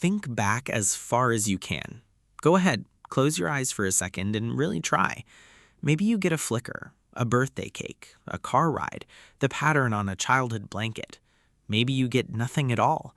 think back as far as you can. Go ahead, close your eyes for a second and really try. Maybe you get a flicker, a birthday cake, a car ride, the pattern on a childhood blanket. Maybe you get nothing at all.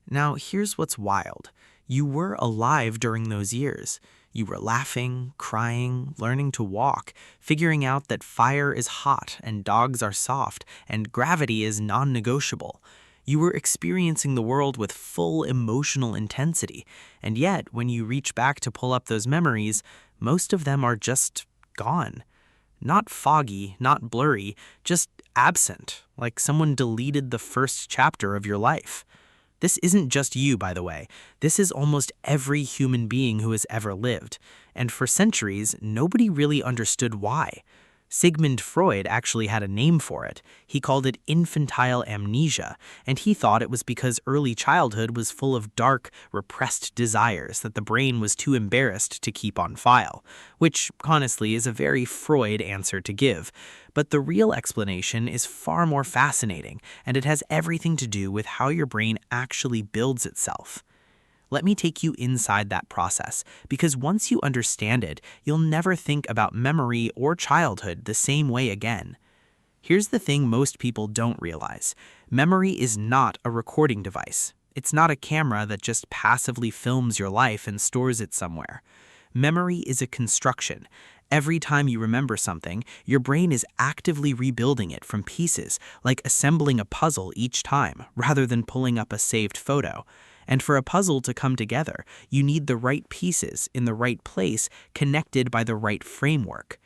Now, here's what's wild. You were alive during those years. You were laughing, crying, learning to walk, figuring out that fire is hot and dogs are soft and gravity is non-negotiable. You were experiencing the world with full emotional intensity, and yet when you reach back to pull up those memories, most of them are just gone. Not foggy, not blurry, just absent, like someone deleted the first chapter of your life. This isn't just you, by the way. This is almost every human being who has ever lived, and for centuries, nobody really understood why. Sigmund Freud actually had a name for it. He called it infantile amnesia, and he thought it was because early childhood was full of dark, repressed desires that the brain was too embarrassed to keep on file, which, honestly, is a very Freud answer to give. But the real explanation is far more fascinating, and it has everything to do with how your brain actually builds itself. Let me take you inside that process, because once you understand it, you'll never think about memory or childhood the same way again. Here's the thing most people don't realize. Memory is not a recording device. It's not a camera that just passively films your life and stores it somewhere. Memory is a construction. Every time you remember something, your brain is actively rebuilding it from pieces, like assembling a puzzle each time, rather than pulling up a saved photo. And for a puzzle to come together, you need the right pieces in the right place, connected by the right framework.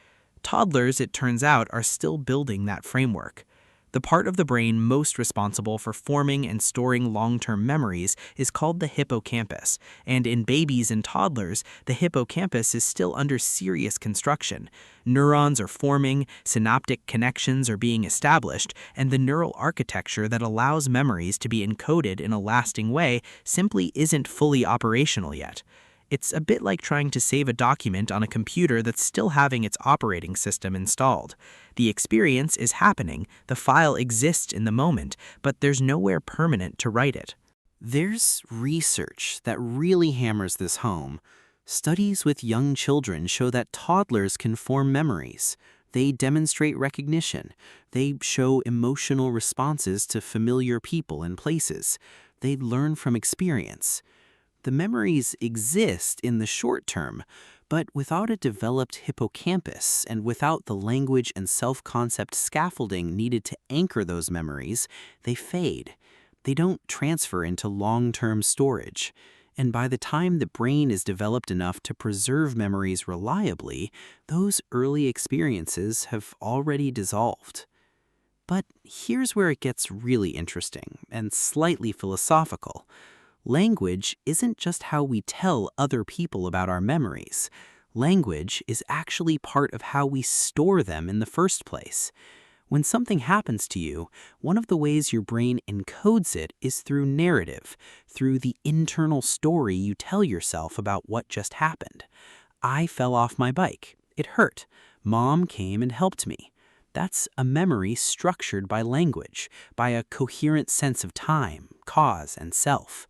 Toddlers, it turns out, are still building that framework. The part of the brain most responsible for forming and storing long-term memories is called the hippocampus, and in babies and toddlers, the hippocampus is still under serious construction. Neurons are forming, synaptic connections are being established, and the neural architecture that allows memories to be encoded in a lasting way simply isn't fully operational yet. It's a bit like trying to save a document on a computer that's still having its operating system installed. The experience is happening, the file exists in the moment, but there's nowhere permanent to write it. There's research that really hammers this home. Studies with young children show that toddlers can form memories. They demonstrate recognition. They show emotional responses to familiar people and places. They learn from experience. The memories exist in the short term, but without a developed hippocampus and without the language and self-concept scaffolding needed to anchor those memories, they fade. They don't transfer into long-term storage. And by the time the brain is developed enough to preserve memories reliably, those early experiences have already dissolved. But here's where it gets really interesting and slightly philosophical. Language isn't just how we tell other people about our memories. Language is actually part of how we store them in the first place. When something happens to you, one of the ways your brain encodes it is through narrative, through the internal story you tell yourself about what just happened. I fell off my bike. It hurt. Mom came and helped me. That's a memory structured by language, by a coherent sense of time, cause, and self.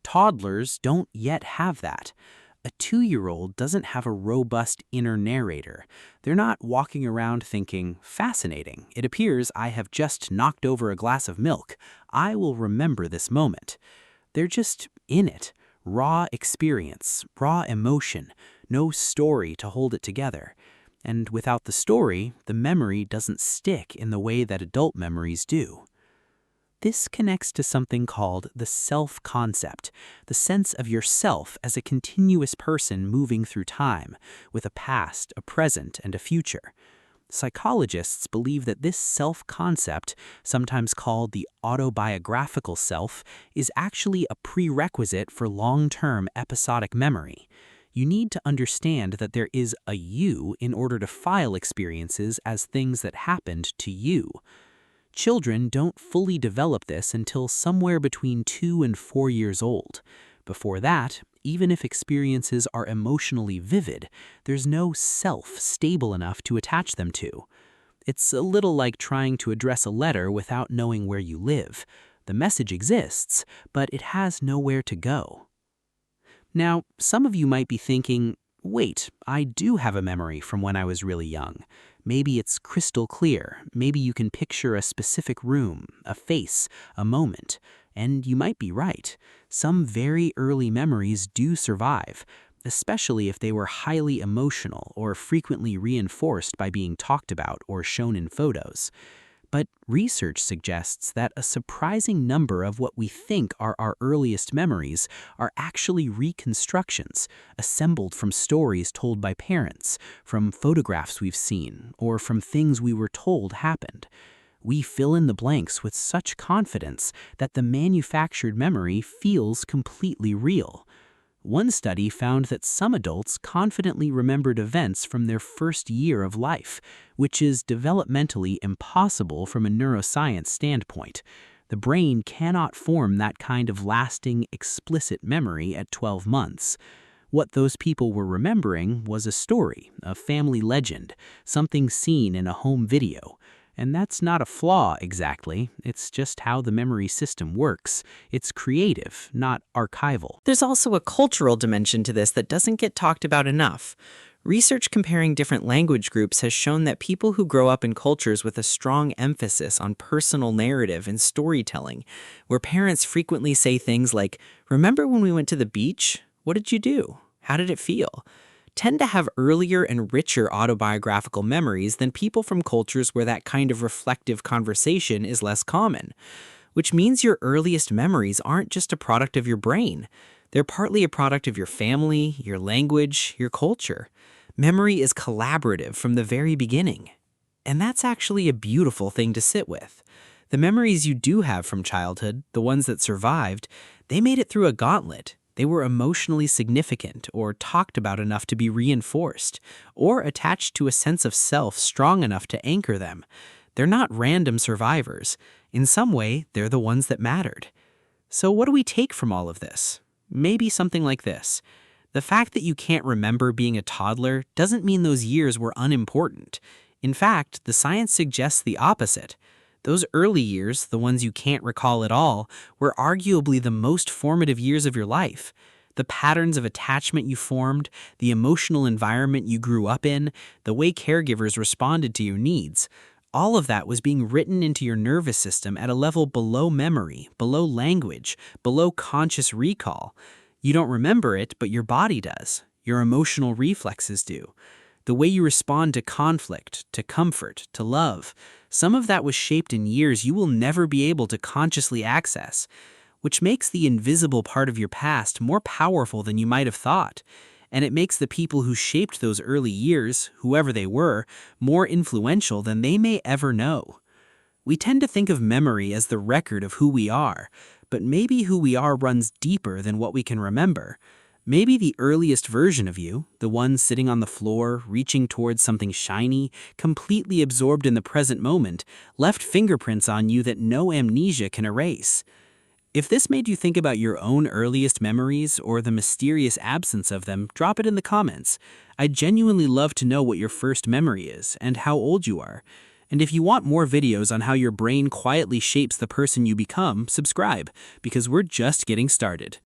Toddlers don't yet have that. A 2-year-old doesn't have a robust inner narrator. They're not walking around thinking, fascinating, it appears I have just knocked over a glass of milk. I will remember this moment. They're just in it. Raw experience, raw emotion, no story to hold it together. And without the story, the memory doesn't stick in the way that adult memories do. This connects to something called the self-concept, the sense of yourself as a continuous person moving through time, with a past, a present, and a future. Psychologists believe that this self-concept, sometimes called the autobiographical self, is actually a prerequisite for long-term episodic memory. You need to understand that there is a you in order to file experiences as things that happened to you. Children don't fully develop this until somewhere between 2 and 4 years old. Before that, even if experiences are emotionally vivid, there's no self stable enough to attach them to. It's a little like trying to address a letter without knowing where you live. The message exists, but it has nowhere to go. Now, some of you might be thinking, wait, I do have a memory from when I was really young. Maybe it's crystal clear. Maybe you can picture a specific room, a face, a moment. And you might be right. Some very early memories do survive, especially if they were highly emotional or frequently reinforced by being talked about or shown in photos. But research suggests that a surprising number of what we think are our earliest memories are actually reconstructions, assembled from stories told by parents, from photographs we've seen, or from things we were told happened. We fill in the blanks with such confidence that the manufactured memory feels completely real. One study found that some adults confidently remembered events from their first year of life, which is developmentally impossible from a neuroscience standpoint. The brain cannot form that kind of lasting, explicit memory at 12 months. What those people were remembering was a story, a family legend, something seen in a home video. And that's not a flaw exactly, it's just how the memory system works. It's creative, not archival. There's also a cultural dimension to this that doesn't get talked about enough. Research comparing different language groups has shown that people who grow up in cultures with a strong emphasis on personal narrative and storytelling, where parents frequently say things like, "Remember when we went to the beach? What did you do? How did it feel?" tend to have earlier and richer autobiographical memories than people from cultures where that kind of reflective conversation is less common. Which means your earliest memories aren't just a product of your brain. They're partly a product of your family, your language, your culture. Memory is collaborative from the very beginning. And that's actually a beautiful thing to sit with. The memories you do have from childhood, the ones that survived, they made it through a gauntlet. They were emotionally significant or talked about enough to be reinforced, or attached to a sense of self strong enough to anchor them. They're not random survivors. In some way, they're the ones that mattered. So what do we take from all of this? Maybe something like this. The fact that you can't remember being a toddler doesn't mean those years were unimportant. In fact, the science suggests the opposite. Those early years, the ones you can't recall at all, were arguably the most formative years of your life. The patterns of attachment you formed, the emotional environment you grew up in, the way caregivers responded to your needs, all of that was being written into your nervous system at a level below memory, below language, below conscious recall. You don't remember it, but your body does. Your emotional reflexes do. The way you respond to conflict, to comfort, to love, some of that was shaped in years you will never be able to consciously access, which makes the invisible part of your past more powerful than you might have thought. And it makes the people who shaped those early years, whoever they were, more influential than they may ever know. We tend to think of memory as the record of who we are, but maybe who we are runs deeper than what we can remember. Maybe the earliest version of you, the one sitting on the floor, reaching towards something shiny, completely absorbed in the present moment, left fingerprints on you that no amnesia can erase. If this made you think about your own earliest memories or the mysterious absence of them, drop it in the comments. I'd genuinely love to know what your first memory is and how old you are. And if you want more videos on how your brain quietly shapes the person you become, subscribe, because we're just getting started.